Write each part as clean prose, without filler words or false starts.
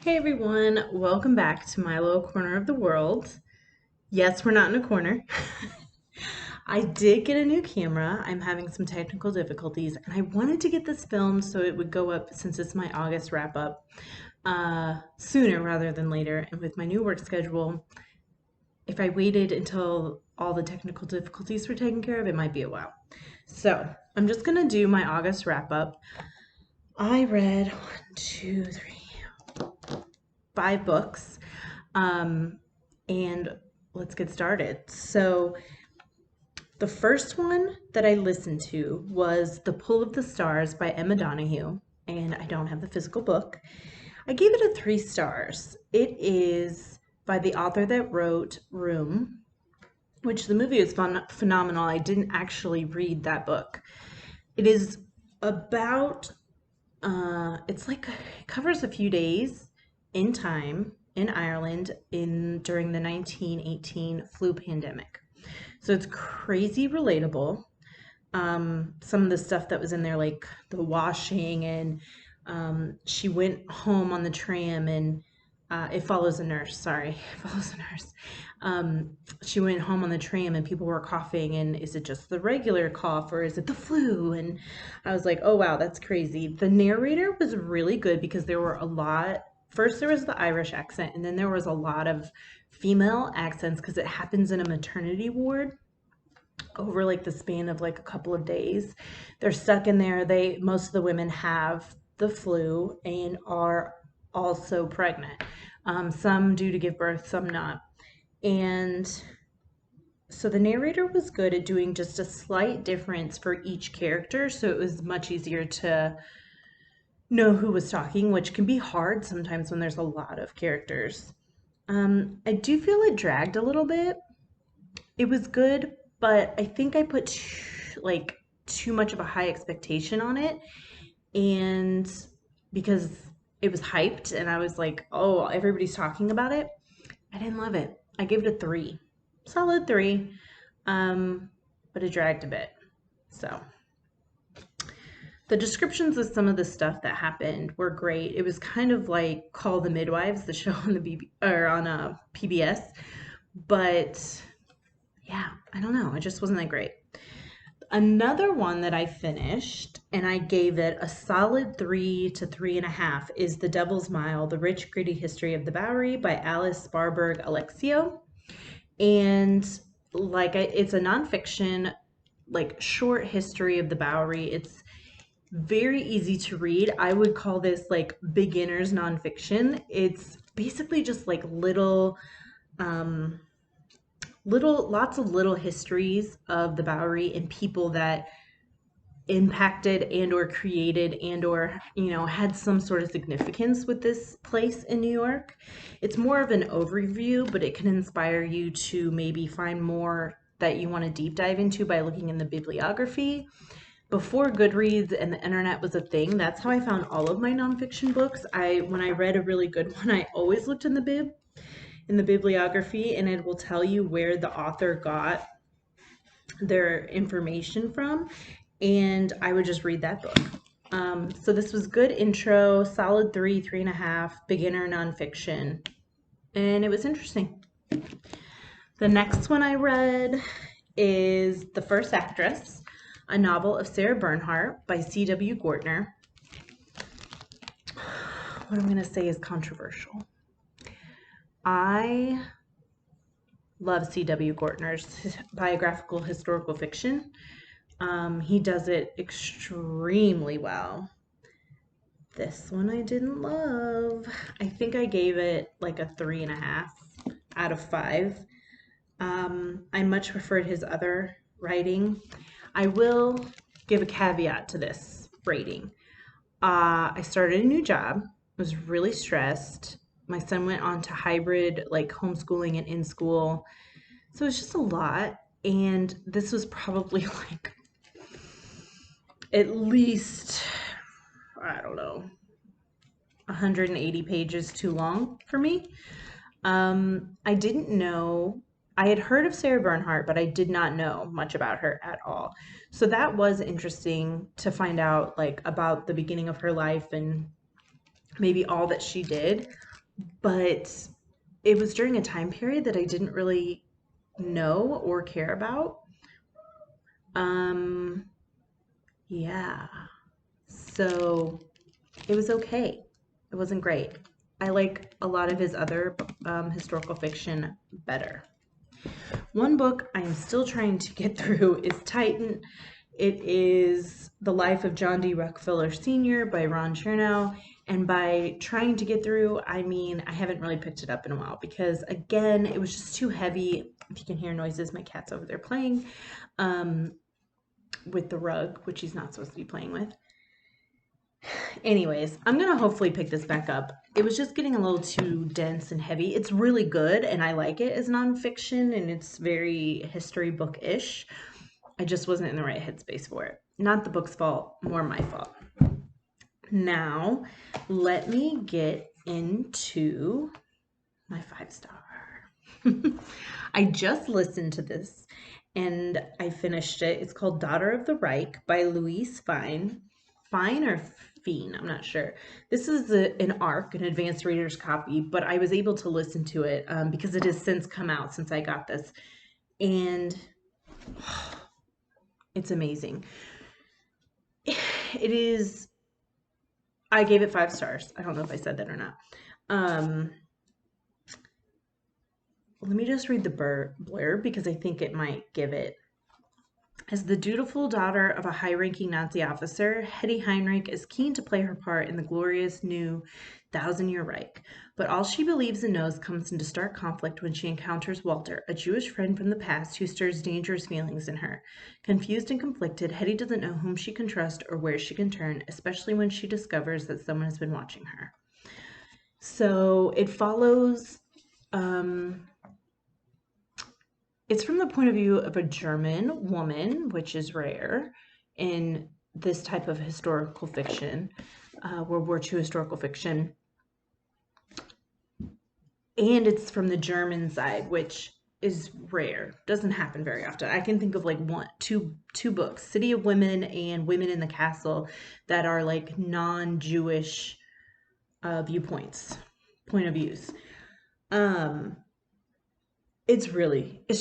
Hey everyone, welcome back to my little corner of the world. Yes, we're not in a corner. I did get a new camera. I'm having some technical difficulties and I wanted to get this filmed so it would go up since it's my August wrap up sooner rather than later. And with my new work schedule, if I waited until all the technical difficulties were taken care of, it might be a while. So I'm just gonna do my August wrap up. I read one, two, three, 5 books. And let's get started. So, the first one that I listened to was The Pull of the Stars by Emma Donoghue, and I don't have the physical book. I gave it a 3 stars. It is by the author that wrote Room, which the movie is phenomenal. I didn't actually read that book. It is about it's like it covers a few days in time in Ireland in during the 1918 flu pandemic. So it's crazy relatable. Some of the stuff that was in there, like the washing, and she went home on the tram, and it follows a nurse. Sorry, it follows a nurse. She went home on the tram, and people were coughing. And is it just the regular cough, or is it the flu? And I was like, oh wow, that's crazy. The narrator was really good because there were a lot. First, there was the Irish accent, and then there was a lot of female accents because it happens in a maternity ward over like the span of like a couple of days. They're stuck in there. Most of the women have the flu and are also pregnant. Some due to give birth, some not. And so the narrator was good at doing just a slight difference for each character, so it was much easier to know who was talking, which can be hard sometimes when there's a lot of characters. I do feel it dragged a little bit. It was good, but I think I put too much of a high expectation on it, and because it was hyped and I was like, oh, everybody's talking about it. I didn't love it. I gave it a 3. Solid 3. But it dragged a bit. So the descriptions of some of the stuff that happened were great. It was kind of like Call the Midwives, the show on the PBS, but yeah, I don't know. It just wasn't that great. Another one that I finished and I gave it a solid 3 to 3.5 is The Devil's Mile, The Rich, Gritty History of the Bowery by Alice Sparberg Alexiou. And it's a nonfiction, like short history of the Bowery. It's very easy to read. I would call this like beginner's nonfiction. It's basically just like um, lots of little histories of the Bowery and people that impacted and or created and or had some sort of significance with this place in New York. It's more of an overview, but it can inspire you to maybe find more that you want to deep dive into by looking in the bibliography. Before Goodreads and the internet was a thing, that's how I found all of my nonfiction books. When I read a really good one, I always looked in the bibliography, and it will tell you where the author got their information from, and I would just read that book. So this was good intro, solid 3, 3.5, beginner nonfiction, and it was interesting. The next one I read is The First Actress, a novel of Sarah Bernhardt by C.W. Gortner. What I'm going to say is controversial. I love C.W. Gortner's biographical historical fiction. He does it extremely well. This one I didn't love. I think I gave it like a 3.5 out of 5. I much preferred his other writing. I will give a caveat to this rating. I started a new job, was really stressed. My son went on to hybrid, like homeschooling and in school. So it's just a lot. And this was probably like at least, I don't know, 180 pages too long for me. I didn't know, I had heard of Sarah Bernhardt, but I did not know much about her at all. So that was interesting to find out like about the beginning of her life and maybe all that she did. but it was during a time period that I didn't really know or care about. Um, yeah. So it was okay. It wasn't great. I like a lot of his other historical fiction better. One book I am still trying to get through is Titan. It is The Life of John D. Rockefeller Sr. by Ron Chernow. And by trying to get through, I mean I haven't really picked it up in a while because, again, it was just too heavy. If you can hear noises, my cat's over there playing with the rug, which he's not supposed to be playing with. Anyways, I'm going to hopefully pick this back up. It was just getting a little too dense and heavy. It's really good, and I like it as nonfiction, and it's very history book-ish. I just wasn't in the right headspace for it. Not the book's fault, more my fault. Now, let me get into my 5-star. I just listened to this and I finished it. It's called Daughter of the Reich by Louise Fein. Fein or Fein, I'm not sure. This is an ARC, an advanced reader's copy, but I was able to listen to it because it has since come out since I got this. And it's amazing. It is, I gave it 5 stars. I don't know if I said that or not. Let me just read the blurb because I think it might give it. As the dutiful daughter of a high-ranking Nazi officer, Hetty Heinrich is keen to play her part in the glorious new thousand-year Reich. But all she believes and knows comes into stark conflict when she encounters Walter, a Jewish friend from the past who stirs dangerous feelings in her. Confused and conflicted, Hetty doesn't know whom she can trust or where she can turn, especially when she discovers that someone has been watching her. So it follows... it's from the point of view of a German woman, which is rare in this type of historical fiction, World War II historical fiction. And it's from the German side, which is rare. Doesn't happen very often. I can think of like two books, City of Women and Women in the Castle, that are like non-Jewish viewpoints, point of views. It's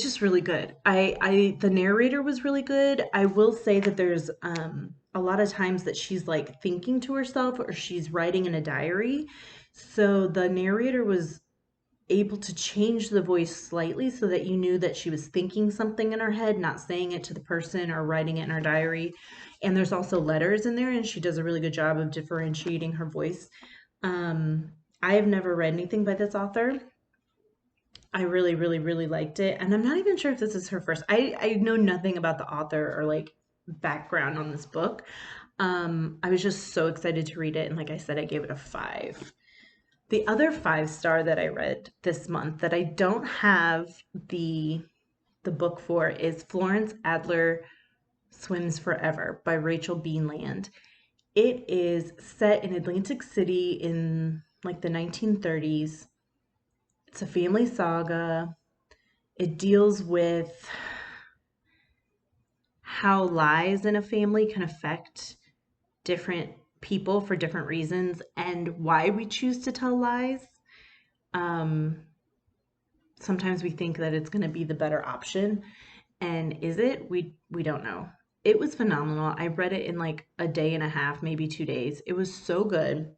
just really good. The narrator was really good. I will say that there's a lot of times that she's like thinking to herself or she's writing in a diary. So the narrator was able to change the voice slightly so that you knew that she was thinking something in her head, not saying it to the person or writing it in her diary. And there's also letters in there, and she does a really good job of differentiating her voice. I have never read anything by this author. I really, really, really liked it. And I'm not even sure if this is her first. I know nothing about the author or like background on this book. I was just so excited to read it. And like I said, I gave it a 5. The other 5-star that I read this month that I don't have the book for is Florence Adler Swims Forever by Rachel Beanland. It is set in Atlantic City in like the 1930s. It's a family saga. It deals with how lies in a family can affect different people for different reasons and why we choose to tell lies. Sometimes we think that it's going to be the better option, and is it? We don't know. It was phenomenal. I read it in like a day and a half, maybe 2 days. It was so good.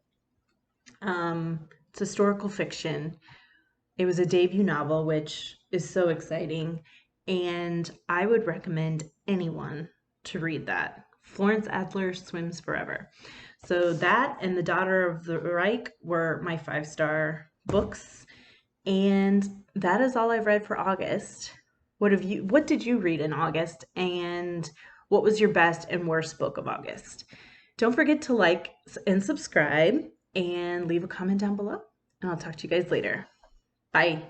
It's historical fiction. It was a debut novel, which is so exciting. And I would recommend anyone to read that. Florence Adler Swims Forever. So that and The Daughter of the Reich were my 5-star books. And that is all I've read for August. What did you read in August? And what was your best and worst book of August? Don't forget to like and subscribe and leave a comment down below. And I'll talk to you guys later. Bye.